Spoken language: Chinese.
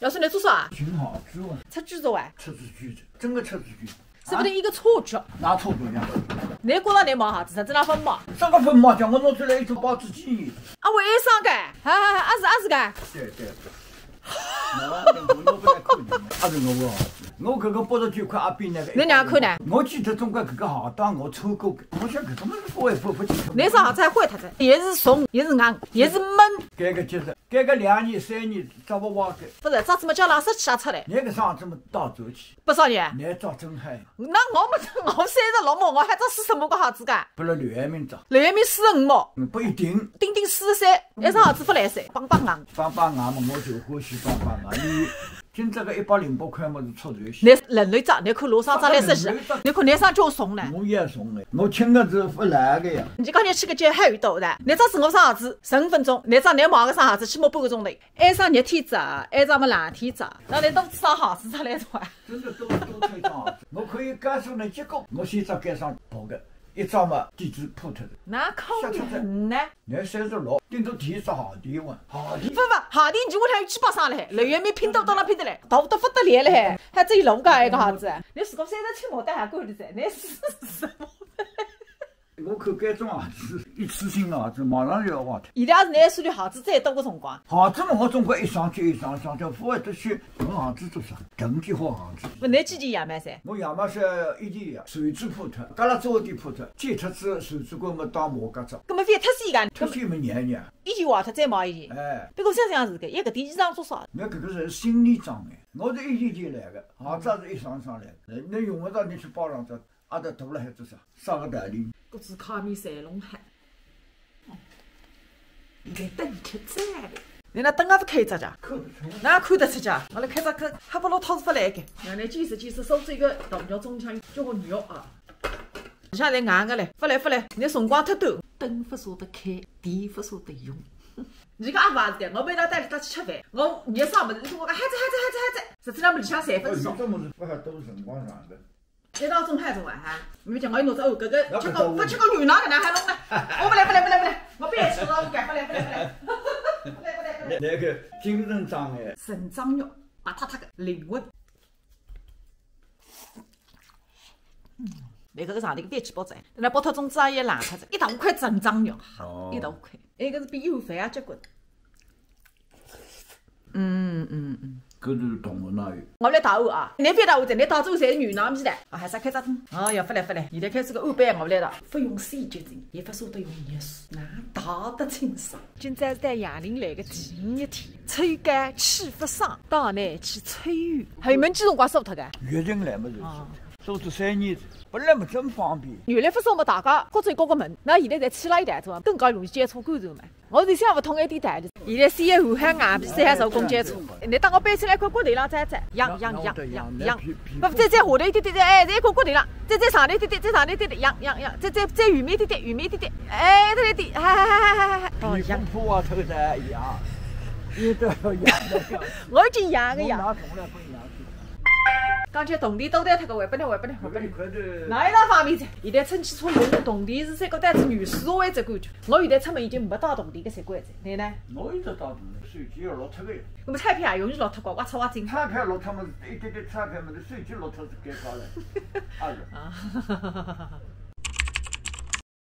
要是你做啥？挺好吃啊，吃猪肉啊？吃猪猪，整个吃猪猪。是不是一个错觉？哪错觉呀？你觉着你毛啥子？啥子那分毛？啥个分毛叫我弄出来一头包子鸡？啊，为啥个？啊是个。对。我不来看你们，还是我儿子。我搿个89块阿比那个。你娘看呢？我记得总归搿个行当我抽过，我想搿个么不清楚。你啥子还坏他子？也是怂，也是硬，也是闷。改个节日，改个2年3年，找不挖个。不是，咋子么叫垃圾吃出来？你搿啥子么大走起？不少年。你找真嗨。那我36么？我还找40么个啥子个？不是刘爱民找。刘爱民45么？不一定。丁43，有啥子不来噻？棒棒硬。棒棒硬嘛，我就欢喜棒棒硬。今朝个108块么是出头些。你人类长，你看路上长来10几，你看你上叫怂呢？我也怂嘞，我请个是不来个呀。你讲你吃个鸡还有多的，你这是我啥子15分钟，你这你忙个啥子起码半个钟头。挨上热天早，挨上么冷天早，那你都吃啥好子出来做啊？真的都推上子，我可以干出呢结果，我先在街上跑个。一早嘛，地址铺脱的。那靠人呢？你36，顶多地是下地哇，下地。不，下地你我还有700上嘞，刘元明拼到哪拼得来，大得不得了嘞，还只有楼价一个啥子？你自个37毛带还够的噻，你40毛。我看搿种鞋子，一次性鞋子马上就要坏脱。现在是你手里鞋子再多个辰光。鞋子嘛，我总归一双接一双，副外头去我鞋子做啥？冬季好鞋子。不，你几件羊毛噻？我羊毛是1件羊，船子破脱，搿拉早点破脱，剪脱之后船子管么打磨搿只。搿么非脱水个？脱水么热。一件坏脱再毛一件。哎。别个想想是个，一个第一裳做啥？那搿个是心理装的，我是一件来个，鞋子是一双来个，你用得着你去包上着，阿得大了还做啥？啥个道理？搿是卡米赛龙海。现在灯开着了，你那灯也是开着的，哪看得出去？我来开着看，还不如掏出不来个。让你见识，收这个大肉中枪，叫个肉啊！现在硬个嘞，不来，你辰光太短，灯不舍得开，电不舍得用。你讲也勿是的，我每趟带你去吃饭，我热啥物事，你说我讲嗨子，实际上么里向3分钟。这么是不还都是辰光长的。一道中海中啊哈！你讲我要拿着搿个吃个鱼囊搿能还弄呢？我不来，我别吃了，不来。那个精神障碍，肾脏肉，白塌塌个灵魂。那个上头个别起包子，那包头粽子也烂脱子，一大块肾脏肉，好，一大块。那个是比油饭也结棍。搿是动物哪有？我来打碗啊！你别打碗子，你打走侪是鱼囊米的。还是开只灯。哦哟，不来，现在开始个安排我来了。不用细节精，也不舍得用热水，那打得清爽。今朝是带杨林来个第5天，吹干气不爽，到那去吹雨。还有没几辰光收脱个？月经来么就是。收脱3年，本来么真方便。原来不说么大家各走各个门，那现在才起了一代种，更加容易接触感受嘛。我是想不通一点代的。现在3月武汉外皮3还手工接触，你当我背起来一块骨头上再养，不再下头一点，哎，再一块骨头上，再上头一点，再上头一点，养，再圆面一点，哎，对对，嗨，比风坡啊头在一样，你都要养的。我已经养个养。拿从来不养。刚才动地都带他个，回不来。哪一张方面子？现在春季出门，动地是3个单子女士为这感觉。我现在出门已经没打动地个习惯子，你呢？我有得打动的，手机要落脱个。那么彩票也容易落脱个，挖进。彩票落脱么？一点点彩票么？手机落脱是更高了。哎呀。